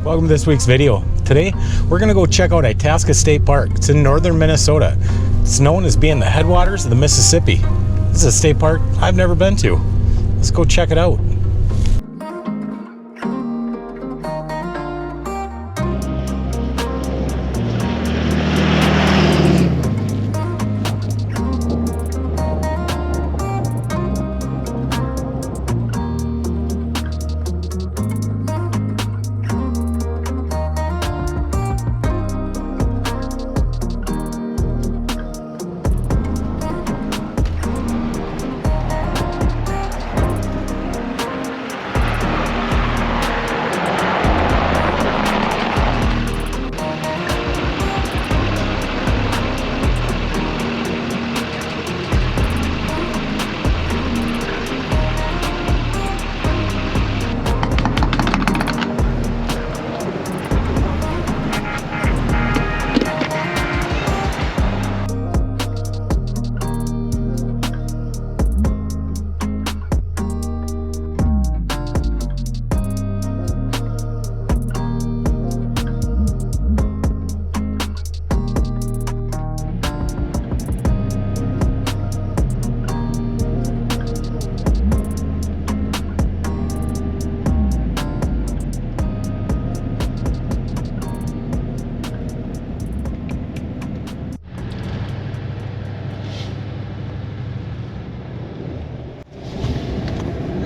Welcome to this week's video. Today, we're gonna go check out Itasca State Park. It's in northern Minnesota. It's known as being the headwaters of the Mississippi. This is a state park I've never been to. Let's go check it out.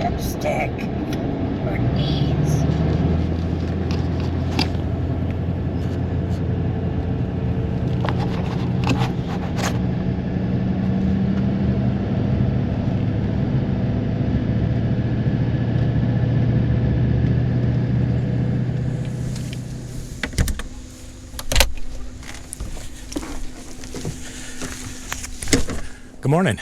Lipstick or needs. Good morning.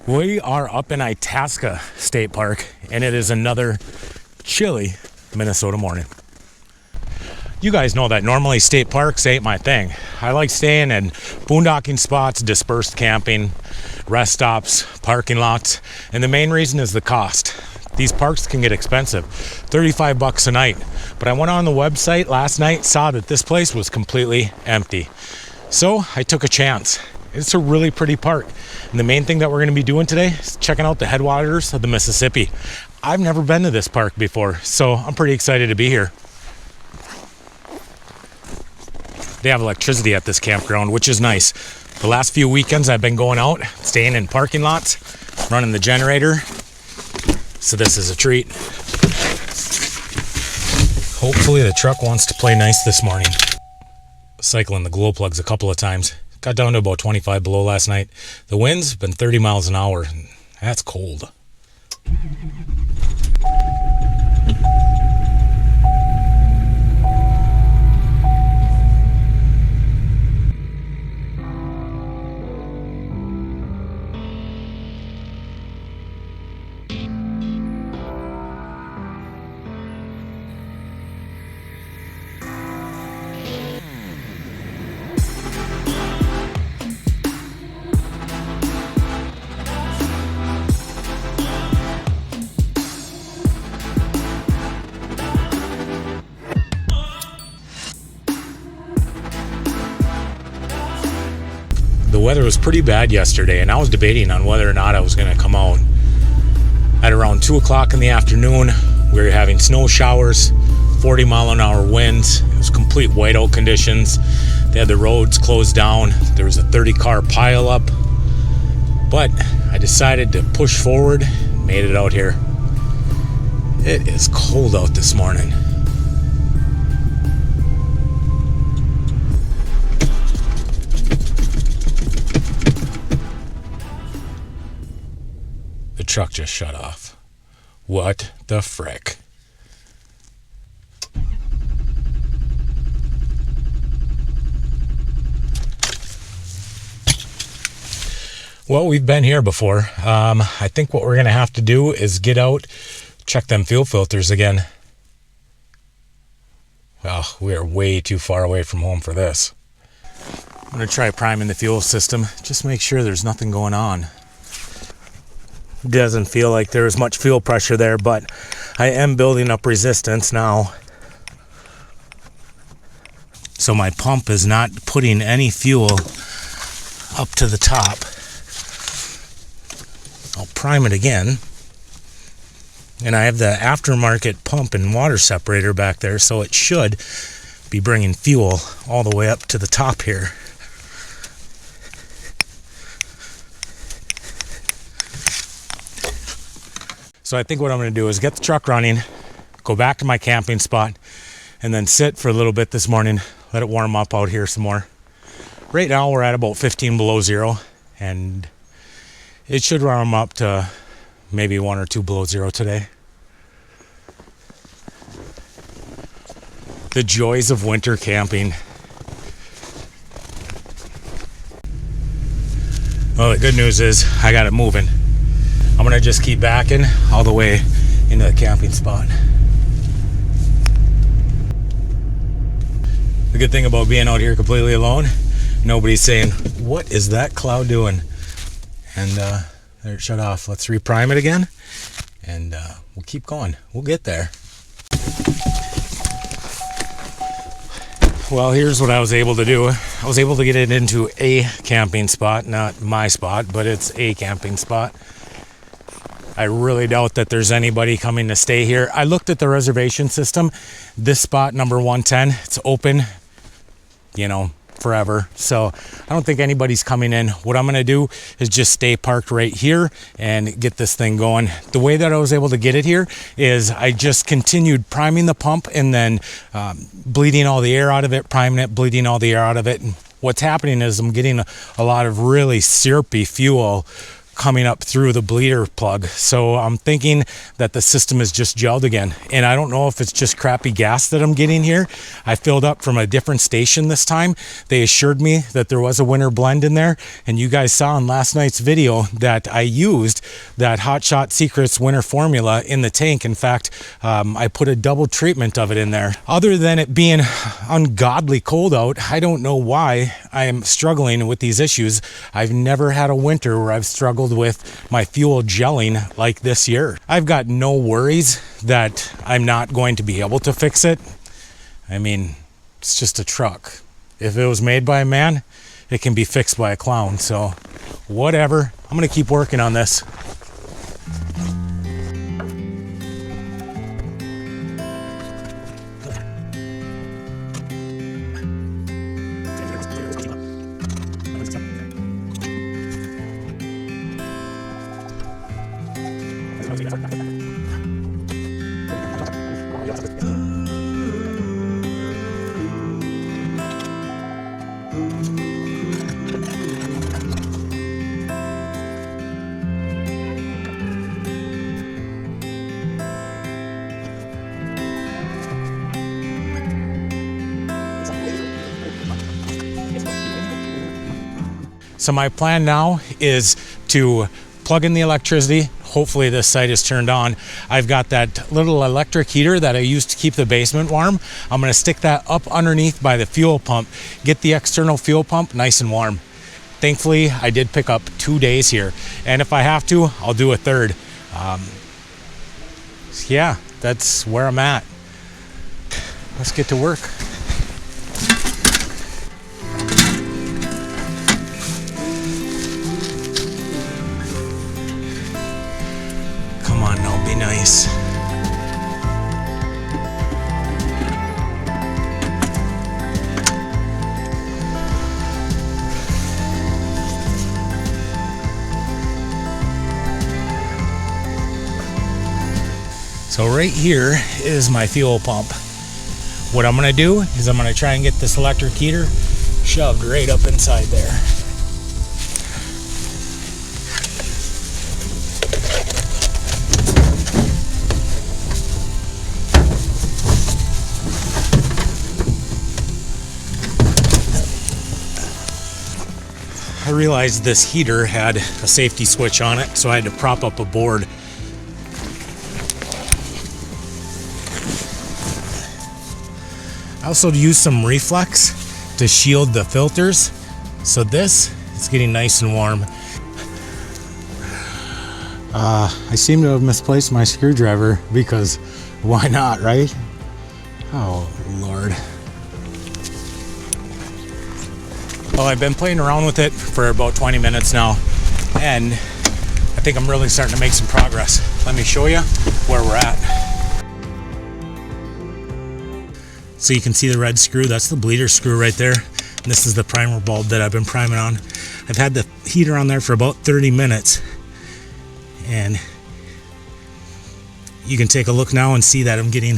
We are up in Itasca State Park, and it is another chilly Minnesota morning. You guys know that normally state parks ain't my thing. I like staying in boondocking spots, dispersed camping, rest stops, parking lots, and the main reason is the cost. These parks can get expensive, $35 a night. But I went on the website last night, saw that this place was completely empty. So I took a chance. It's a really pretty park. And the main thing that we're going to be doing today is checking out the headwaters of the Mississippi. I've never been to this park before, so I'm pretty excited to be here. They have electricity at this campground, which is nice. The last few weekends I've been going out, staying in parking lots, running the generator. So this is a treat. Hopefully the truck wants to play nice this morning. Cycling the glow plugs a couple of times. Got down to about 25 below last night. The wind's been 30 miles an hour. That's cold. The weather was pretty bad yesterday, and I was debating on whether or not I was going to come out. At around 2 o'clock in the afternoon, we were having snow showers, 40-mile-an-hour winds. It was complete whiteout conditions. They had the roads closed down. There was a 30-car pileup. But I decided to push forward, made it out here. It is cold out this morning. The truck just shut off. What the frick? Well, we've been here before. I think what we're going to have to do is get out, check them fuel filters again. Well, we are way too far away from home for this. I'm going to try priming the fuel system. Just make sure there's nothing going on. Doesn't feel like there's much fuel pressure there, but I am building up resistance now. So my pump is not putting any fuel up to the top. I'll prime it again. And I have the aftermarket pump and water separator back there, so it should be bringing fuel all the way up to the top here. So I think what I'm going to do is get the truck running, go back to my camping spot, and then sit for a little bit this morning, let it warm up out here some more. Right now we're at about 15 below zero, and it should warm up to maybe 1 or 2 below zero today. The joys of winter camping. Well, the good news is I got it moving. I'm gonna just keep backing all the way into the camping spot. The good thing about being out here completely alone, nobody's saying, what is that cloud doing? And there it shut off. Let's reprime it again, and we'll keep going. We'll get there. Well, here's what I was able to do. I was able to get it into a camping spot, not my spot, but it's a camping spot. I really doubt that there's anybody coming to stay here. I looked at the reservation system. This spot, number 110, it's open, you know, forever. So I don't think anybody's coming in. What I'm going to do is just stay parked right here and get this thing going. The way that I was able to get it here is I just continued priming the pump and then bleeding all the air out of it, priming it, bleeding all the air out of it. And what's happening is I'm getting a lot of really syrupy fuel coming up through the bleeder plug. So I'm thinking that the system is just gelled again. And I don't know if it's just crappy gas that I'm getting here. I filled up from a different station this time. They assured me that there was a winter blend in there. And you guys saw in last night's video that I used that Hot Shot Secrets winter formula in the tank. In fact, I put a double treatment of it in there. Other than it being ungodly cold out, I don't know why I am struggling with these issues. I've never had a winter where I've struggled with my fuel gelling like this year. I've got no worries that I'm not going to be able to fix it. I mean, it's just a truck. If it was made by a man, it can be fixed by a clown. So whatever, I'm gonna keep working on this. So my plan now is to plug in the electricity. Hopefully this site is turned on. I've got that little electric heater that I use to keep the basement warm. I'm gonna stick that up underneath by the fuel pump, get the external fuel pump nice and warm. Thankfully, I did pick up 2 days here. And if I have to, I'll do a third. Yeah, that's where I'm at. Let's get to work. Nice. So right here is my fuel pump. What I'm gonna do is I'm gonna try and get this electric heater shoved right up inside there. I realized this heater had a safety switch on it, so I had to prop up a board. I also used some reflex to shield the filters, so this is getting nice and warm. I seem to have misplaced my screwdriver because why not, right? Oh, Lord. Well, I've been playing around with it for about 20 minutes now, and I think I'm really starting to make some progress. Let me show you where we're at. So you can see the red screw, that's the bleeder screw right there. And this is the primer bulb that I've been priming on. I've had the heater on there for about 30 minutes. And you can take a look now and see that I'm getting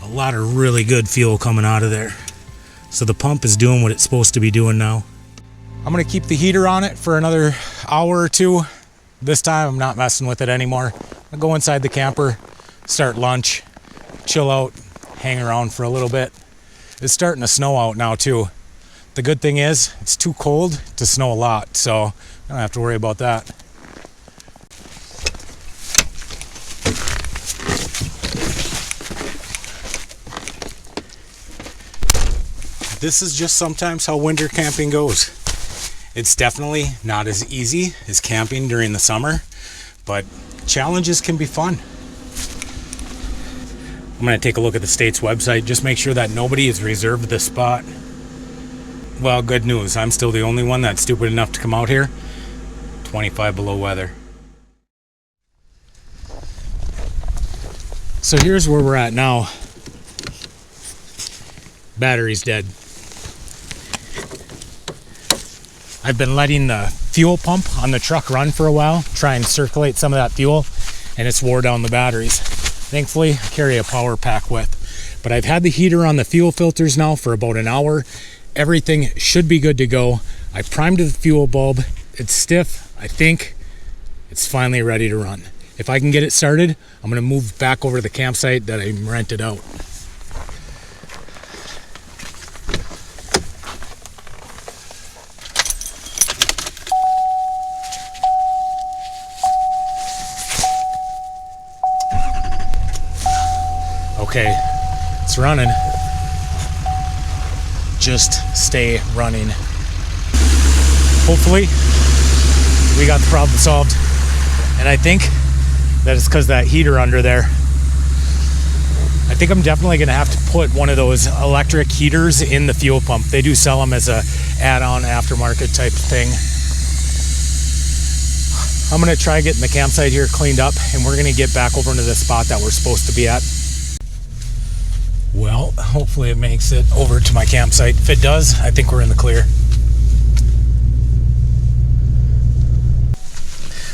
a lot of really good fuel coming out of there. So the pump is doing what it's supposed to be doing now. I'm gonna keep the heater on it for another hour or two. This time I'm not messing with it anymore. I'll go inside the camper, start lunch, chill out, hang around for a little bit. It's starting to snow out now too. The good thing is it's too cold to snow a lot, so I don't have to worry about that. This is just sometimes how winter camping goes. It's definitely not as easy as camping during the summer, but challenges can be fun. I'm going to take a look at the state's website, just make sure that nobody has reserved this spot. Well, good news, I'm still the only one that's stupid enough to come out here. 25 below weather. So here's where we're at now. Battery's dead. I've been letting the fuel pump on the truck run for a while, try and circulate some of that fuel, and it's wore down the batteries. Thankfully, I carry a power pack with, but I've had the heater on the fuel filters now for about an hour. Everything should be good to go. I primed the fuel bulb. It's stiff. I think it's finally ready to run. If I can get it started, I'm gonna move back over to the campsite that I rented out. Okay, it's running. Just stay running. Hopefully, we got the problem solved. And I think that it's because that heater under there. I think I'm definitely gonna have to put one of those electric heaters in the fuel pump. They do sell them as a add-on aftermarket type thing. I'm gonna try getting the campsite here cleaned up, and we're gonna get back over into the spot that we're supposed to be at. Well, hopefully it makes it over to my campsite. If it does, I think we're in the clear.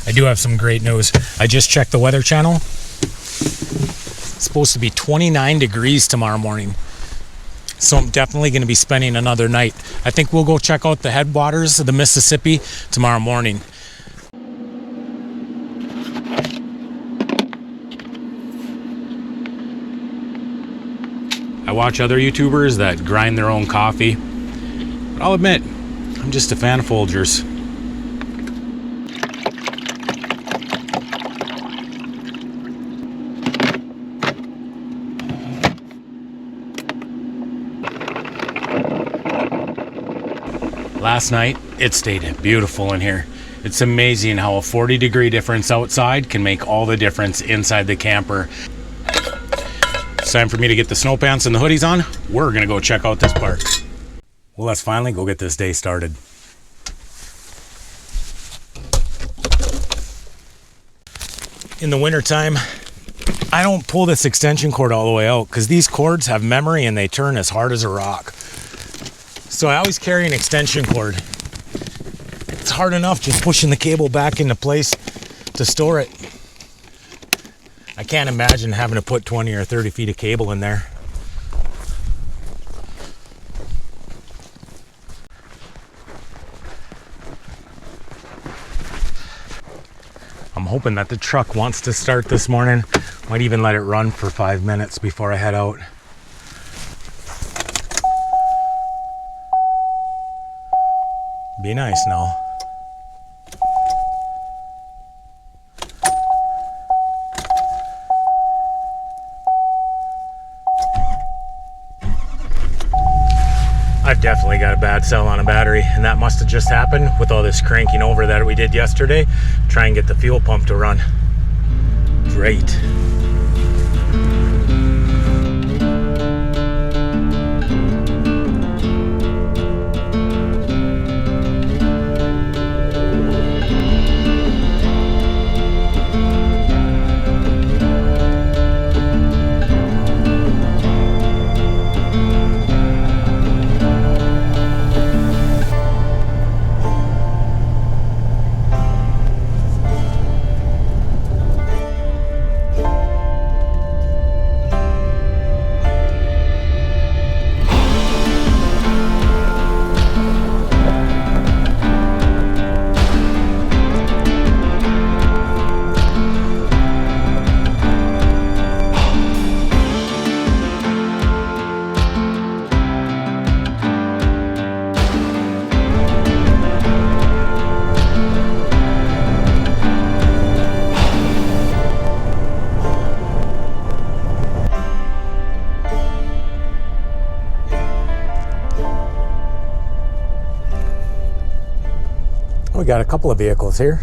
I do have some great news. I just checked the Weather Channel. It's supposed to be 29 degrees tomorrow morning. So I'm definitely going to be spending another night. I think we'll go check out the headwaters of the Mississippi tomorrow morning. I watch other YouTubers that grind their own coffee, but I'll admit, I'm just a fan of Folgers. Last night, it stayed beautiful in here. It's amazing how a 40-degree difference outside can make all the difference inside the camper. It's time for me to get the snow pants and the hoodies on. We're gonna go check out this park. Well, let's finally go get this day started. In the wintertime, I don't pull this extension cord all the way out because these cords have memory and they turn as hard as a rock. So I always carry an extension cord. It's hard enough just pushing the cable back into place to store it. I can't imagine having to put 20 or 30 feet of cable in there. I'm hoping that the truck wants to start this morning. Might even let it run for 5 minutes before I head out. Be nice now. I've definitely got a bad cell on a battery, and that must have just happened with all this cranking over that we did yesterday. Try and get the fuel pump to run. Great. We got a couple of vehicles here.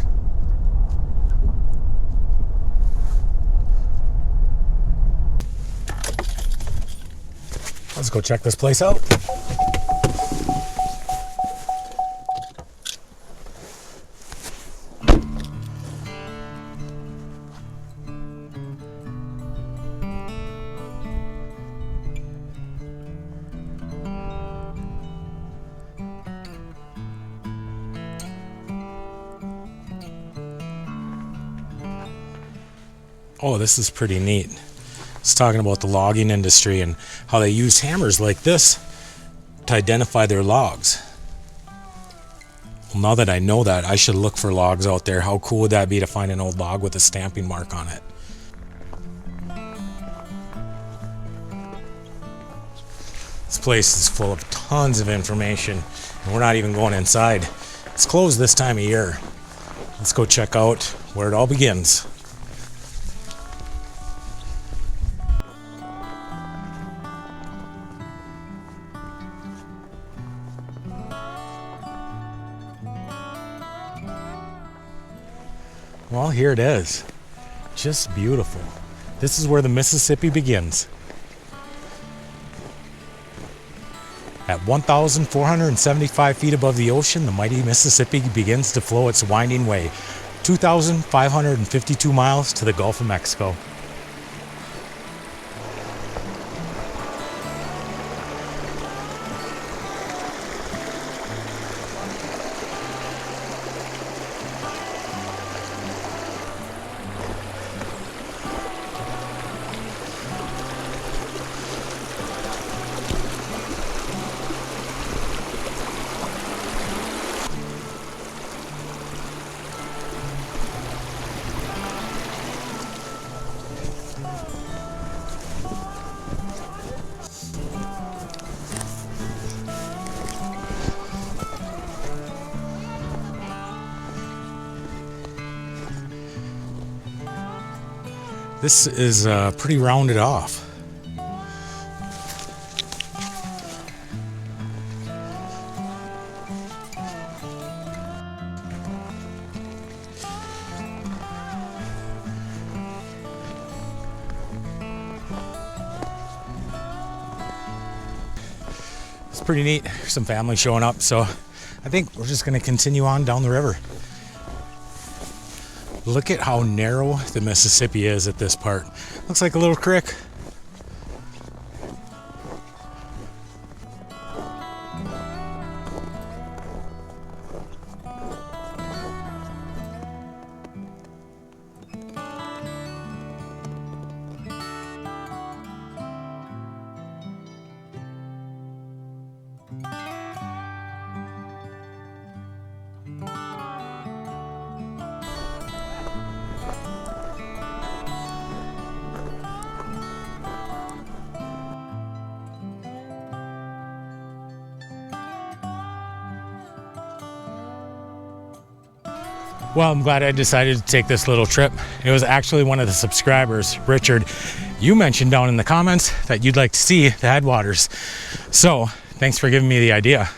Let's go check this place out. Oh, this is pretty neat. It's talking about the logging industry and how they use hammers like this to identify their logs. Well, now that I know that, I should look for logs out there. How cool would that be to find an old log with a stamping mark on it? This place is full of tons of information, and we're not even going inside. It's closed this time of year. Let's go check out where it all begins. Well, here it is. Just beautiful. This is where the Mississippi begins. At 1,475 feet above the ocean, the mighty Mississippi begins to flow its winding way, 2,552 miles to the Gulf of Mexico. This is pretty rounded off. It's pretty neat. There's some family showing up, so I think we're just going to continue on down the river. Look at how narrow the Mississippi is at this part. Looks like a little creek. Well, I'm glad I decided to take this little trip. It was actually one of the subscribers, Richard. You mentioned down in the comments that you'd like to see the headwaters. So Thanks for giving me the idea.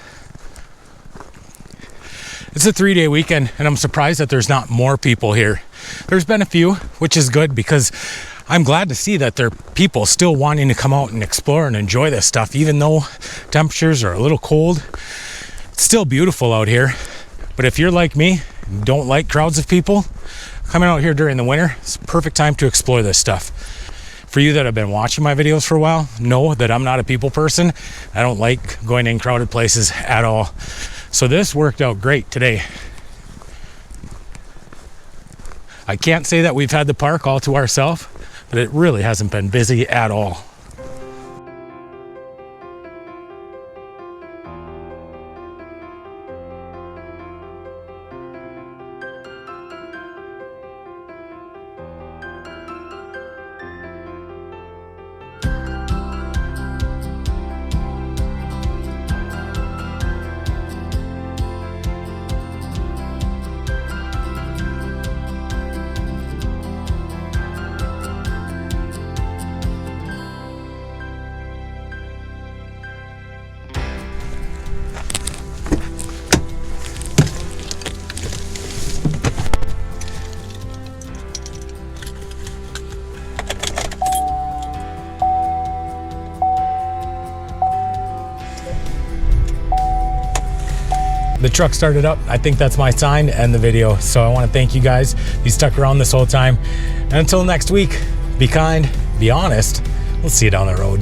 It's a 3-day weekend, and I'm surprised that there's not more people here. There's been a few, which is good because I'm glad to see that there are people still wanting to come out and explore and enjoy this stuff, even though temperatures are a little cold. It's still beautiful out here. But if you're like me, and don't like crowds of people, coming out here during the winter, it's a perfect time to explore this stuff. For you that have been watching my videos for a while, know that I'm not a people person. I don't like going in crowded places at all. So this worked out great today. I can't say that we've had the park all to ourselves, but it really hasn't been busy at all. The truck started up. I think that's my sign to end the video. So I want to thank you guys. You stuck around this whole time. And until next week, be kind, be honest. We'll see you down the road.